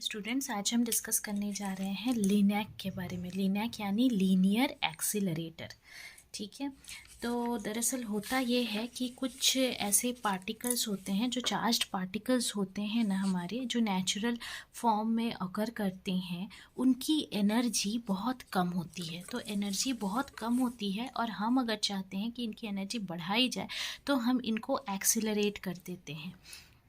Students, आज हम discuss करने जा रहे हैं लिनैक के बारे में। लिनैक यानी लीनियर एक्सीलरेटर। ठीक है, तो दरअसल होता ये है कि कुछ ऐसे पार्टिकल्स होते हैं जो चार्ज्ड पार्टिकल्स होते हैं ना, हमारे जो नेचुरल फॉर्म में अकर करते हैं, उनकी एनर्जी बहुत कम होती है। तो एनर्जी बहुत कम होती है और हम अगर चाहते हैं कि इनकी एनर्जी बढ़ाई जाए तो हम इनको एक्सीलरेट कर देते हैं।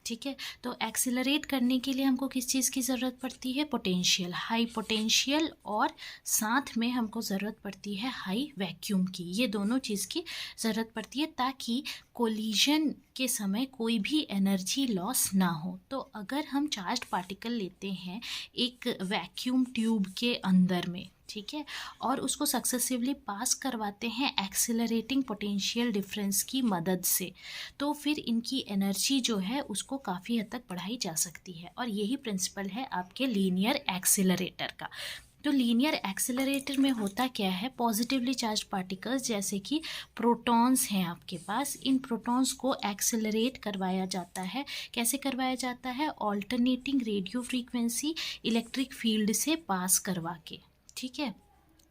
ठीक है, तो एक्सीलरेट करने के लिए हमको किस चीज़ की ज़रूरत पड़ती है? पोटेंशियल, हाई पोटेंशियल, और साथ में हमको ज़रूरत पड़ती है हाई वैक्यूम की। ये दोनों चीज़ की ज़रूरत पड़ती है ताकि कोलिजन के समय कोई भी एनर्जी लॉस ना हो। तो अगर हम चार्ज्ड पार्टिकल लेते हैं एक वैक्यूम ट्यूब के अंदर में, ठीक है, और उसको सक्सेसिवली पास करवाते हैं एक्सीलरेटिंग पोटेंशियल डिफरेंस की मदद से, तो फिर इनकी एनर्जी जो है उसको काफ़ी हद तक बढ़ाई जा सकती है। और यही प्रिंसिपल है आपके लीनियर एक्सीलरेटर का। तो लीनियर एक्सीलरेटर में होता क्या है? पॉजिटिवली चार्ज पार्टिकल्स जैसे कि प्रोटॉन्स हैं आपके पास, इन प्रोटॉन्स को एक्सीलरेट करवाया जाता है। कैसे करवाया जाता है? Alternating radio frequency electric field से पास करवा के। ठीक है,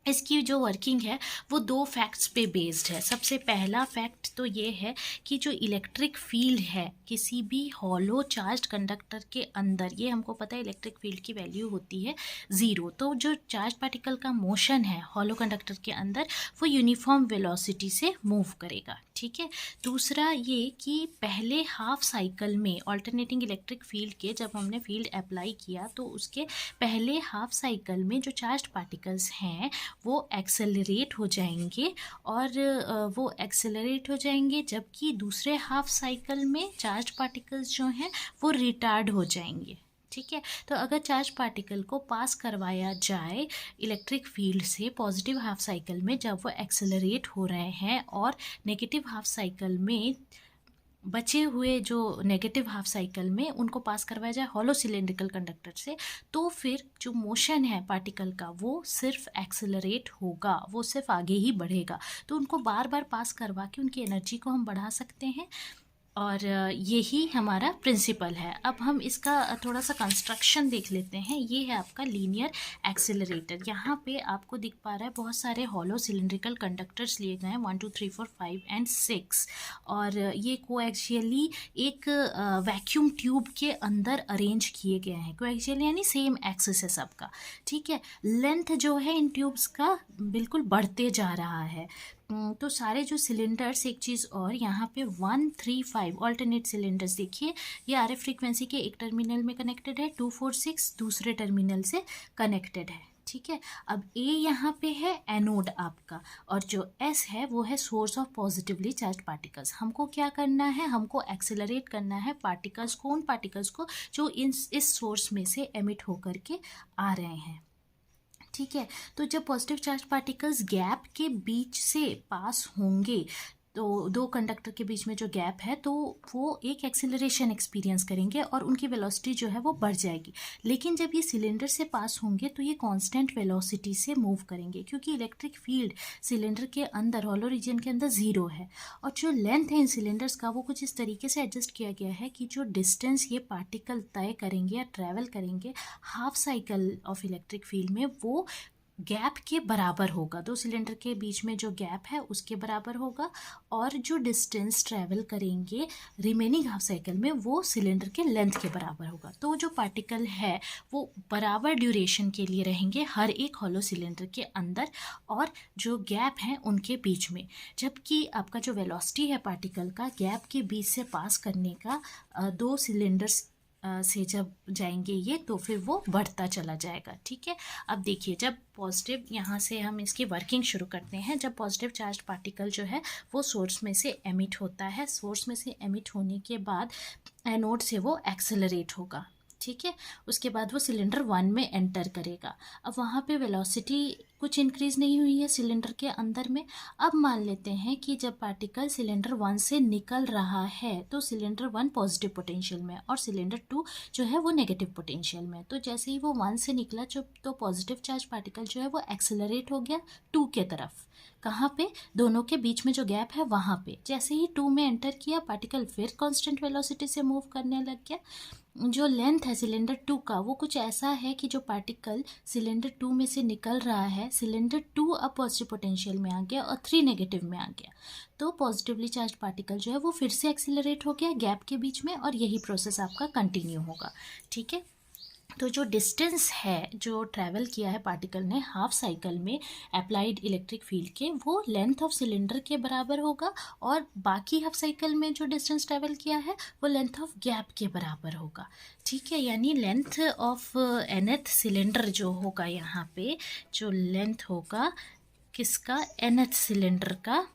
इसकी जो वर्किंग है वो दो फैक्ट्स पे बेस्ड है। सबसे पहला फैक्ट तो ये है कि जो इलेक्ट्रिक फील्ड है किसी भी हॉलो चार्ज्ड कंडक्टर के अंदर, ये हमको पता है इलेक्ट्रिक फील्ड की वैल्यू होती है 0। तो जो चार्ज पार्टिकल का मोशन है हॉलो कंडक्टर के अंदर वो यूनिफॉर्म वेलोसिटी से मूव करेगा। ठीक है, दूसरा ये कि पहले हाफ साइकिल में ऑल्टरनेटिंग इलेक्ट्रिक फील्ड के जब हमने फील्ड अप्लाई किया तो उसके पहले हाफ साइकिल में जो चार्ज्ड पार्टिकल्स हैं वो एक्सेलरेट हो जाएंगे, और वो एक्सेलरेट हो जाएंगे, जबकि दूसरे हाफ साइकिल में चार्ज पार्टिकल्स जो हैं वो रिटार्ड हो जाएंगे। ठीक है, तो अगर चार्ज पार्टिकल को पास करवाया जाए इलेक्ट्रिक फील्ड से पॉजिटिव हाफ साइकिल में जब वो एक्सेलरेट हो रहे हैं, और नेगेटिव हाफ साइकिल में बचे हुए जो नेगेटिव हाफ साइकिल में उनको पास करवाया जाए हॉलो सिलेंड्रिकल कंडक्टर से, तो फिर जो मोशन है पार्टिकल का वो सिर्फ एक्सेलरेट होगा, वो सिर्फ आगे ही बढ़ेगा। तो उनको बार बार पास करवा के उनकी एनर्जी को हम बढ़ा सकते हैं, और यही हमारा प्रिंसिपल है। अब हम इसका थोड़ा सा कंस्ट्रक्शन देख लेते हैं। ये है आपका लीनियर एक्सेलरेटर। यहाँ पे आपको दिख पा रहा है बहुत सारे हॉलो सिलेंड्रिकल कंडक्टर्स लिए गए हैं, 1 2 3 4 5 एंड 6, और ये कोएक्सियली एक वैक्यूम ट्यूब के अंदर अरेंज किए गए हैं। कोएक्सियल यानी सेम एक्सिस है सबका। ठीक है, लेंथ जो है इन ट्यूब्स का बिल्कुल बढ़ते जा रहा है। तो सारे जो सिलेंडर्स, एक चीज़ और, यहाँ पे 1 3 5 ऑल्टरनेट सिलेंडर्स देखिए, ये आरएफ फ्रीक्वेंसी के एक टर्मिनल में कनेक्टेड है, 2 4 6 दूसरे टर्मिनल से कनेक्टेड है। ठीक है, अब ए यहाँ पे है एनोड आपका, और जो एस है वो है source of positively charge particles. हमको क्या करना है? हमको एक्सेलरेट करना है पार्टिकल्स को, उन पार्टिकल्स को जो इस सोर्स में से एमिट होकर के आ रहे हैं। ठीक है, तो जब पॉजिटिव चार्ज पार्टिकल्स गैप के बीच से पास होंगे, तो दो कंडक्टर के बीच में जो गैप है, तो वो एक एक्सेलरेशन एक्सपीरियंस करेंगे और उनकी वेलोसिटी जो है वो बढ़ जाएगी। लेकिन जब ये सिलेंडर से पास होंगे तो ये कांस्टेंट वेलोसिटी से मूव करेंगे, क्योंकि इलेक्ट्रिक फील्ड सिलेंडर के अंदर, हॉलो रीजन के अंदर 0 है। और जो लेंथ है इन सिलेंडर्स का वो कुछ इस तरीके से एडजस्ट किया गया है कि जो डिस्टेंस ये पार्टिकल तय करेंगे या ट्रैवल करेंगे half cycle of electric field में, वो गैप के बराबर होगा। दो सिलेंडर के बीच में जो गैप है उसके बराबर होगा, और जो डिस्टेंस ट्रैवल करेंगे रिमेनिंग हाफ साइकिल में वो सिलेंडर के लेंथ के बराबर होगा। तो जो पार्टिकल है वो बराबर ड्यूरेशन के लिए रहेंगे हर एक हॉलो सिलेंडर के अंदर और जो गैप हैं उनके बीच में। जबकि आपका जो वेलोसिटी है पार्टिकल का गैप के बीच से पास करने का, दो सिलेंडर्स से जब जाएंगे ये, तो फिर वो बढ़ता चला जाएगा। ठीक है, अब देखिए, जब पॉजिटिव, यहाँ से हम इसकी वर्किंग शुरू करते हैं। जब पॉजिटिव चार्ज पार्टिकल जो है वो सोर्स में से एमिट होता है, सोर्स में से एमिट होने के बाद एनोड से वो एक्सेलरेट होगा। ठीक है, उसके बाद वो सिलेंडर 1 में एंटर करेगा। अब वहाँ पे वेलोसिटी कुछ इंक्रीज़ नहीं हुई है सिलेंडर के अंदर में। अब मान लेते हैं कि जब पार्टिकल सिलेंडर 1 से निकल रहा है तो सिलेंडर 1 पॉजिटिव पोटेंशियल में और सिलेंडर 2 जो है वो नेगेटिव पोटेंशियल में। तो जैसे ही वो 1 से निकला तो पॉजिटिव चार्ज पार्टिकल जो है वो एक्सेलरेट हो गया 2 के तरफ। कहाँ पे? दोनों के बीच में जो गैप है वहाँ पे। जैसे ही 2 में एंटर किया पार्टिकल फिर कांस्टेंट वेलोसिटी से मूव करने लग गया। जो लेंथ है सिलेंडर 2 का वो कुछ ऐसा है कि जो पार्टिकल सिलेंडर 2 में से निकल रहा है, सिलेंडर 2 अब पॉजिटिव पोटेंशियल में आ गया और 3 नेगेटिव में आ गया। तो पॉजिटिवली चार्ज पार्टिकल जो है वो फिर से एक्सीलरेट हो गया गैप के बीच में और यही प्रोसेस आपका कंटिन्यू होगा। ठीक है, तो जो डिस्टेंस है जो ट्रैवल किया है पार्टिकल ने हाफ साइकिल में अप्लाइड इलेक्ट्रिक फील्ड के, वो लेंथ ऑफ सिलेंडर के बराबर होगा और बाकी हाफ साइकिल में जो डिस्टेंस ट्रैवल किया है वो लेंथ ऑफ गैप के बराबर होगा। ठीक है, यानी लेंथ ऑफ nth सिलेंडर जो होगा यहाँ पे, जो लेंथ होगा किसका? nth सिलेंडर का,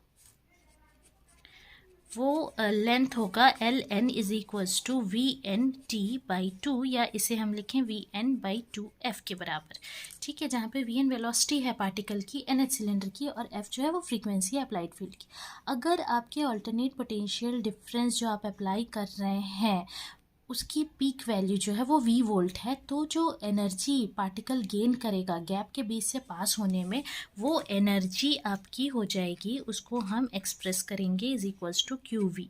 वो लेंथ होगा ln is equals to VN/T/2 या इसे हम लिखें VN/2F के बराबर। ठीक है, जहाँ पे VN वेलोसिटी है पार्टिकल की nth सिलेंडर की और F जो है वो फ्रीक्वेंसी है अप्लाइड फील्ड की। अगर आपके अल्टरनेट पोटेंशियल डिफरेंस जो आप अप्लाई कर रहे हैं उसकी पीक वैल्यू जो है वो V वोल्ट है, तो जो एनर्जी पार्टिकल गेन करेगा गैप के बीच से पास होने में, वो एनर्जी आपकी हो जाएगी, उसको हम एक्सप्रेस करेंगे इज इक्वल्स टू QV।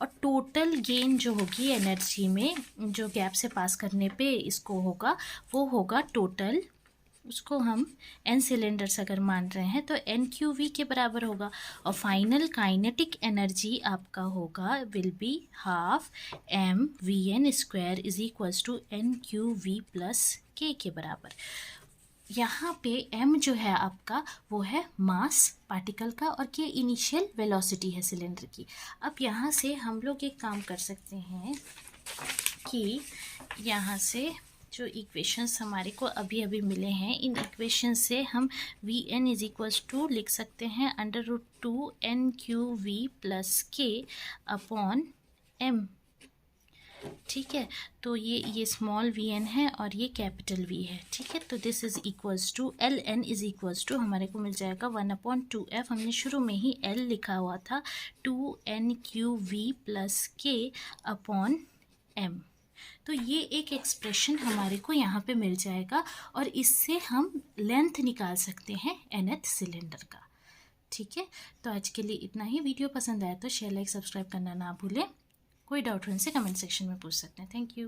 और टोटल गेन जो होगी एनर्जी में जो गैप से पास करने पे इसको होगा, वो होगा टोटल, उसको हम n सिलेंडर्स अगर मान रहे हैं तो NQV के बराबर होगा। और फाइनल काइनेटिक एनर्जी आपका होगा will be half mVn² is equals to NQV plus K के बराबर। यहाँ पे m जो है आपका वो है मास पार्टिकल का और K इनिशियल वेलोसिटी है सिलेंडर की। अब यहाँ से हम लोग एक काम कर सकते हैं कि यहाँ से जो इक्वेशंस हमारे को अभी अभी मिले हैं, इन इक्वेशन से हम Vn इज इक्वल्स टू लिख सकते हैं √2 NQV plus K upon m। ठीक है, तो ये स्मॉल Vn है और ये कैपिटल V है। ठीक है, तो this is equals to ln is equals to हमारे को मिल जाएगा 1/2f। हमने शुरू में ही l लिखा हुआ था 2 NQV plus K upon m। तो ये एक एक्सप्रेशन हमारे को यहाँ पे मिल जाएगा और इससे हम लेंथ निकाल सकते हैं nth सिलेंडर का। ठीक है, तो आज के लिए इतना ही। वीडियो पसंद आया तो शेयर लाइक सब्सक्राइब करना ना भूलें। कोई डाउट हो इनसे कमेंट सेक्शन में पूछ सकते हैं। Thank you.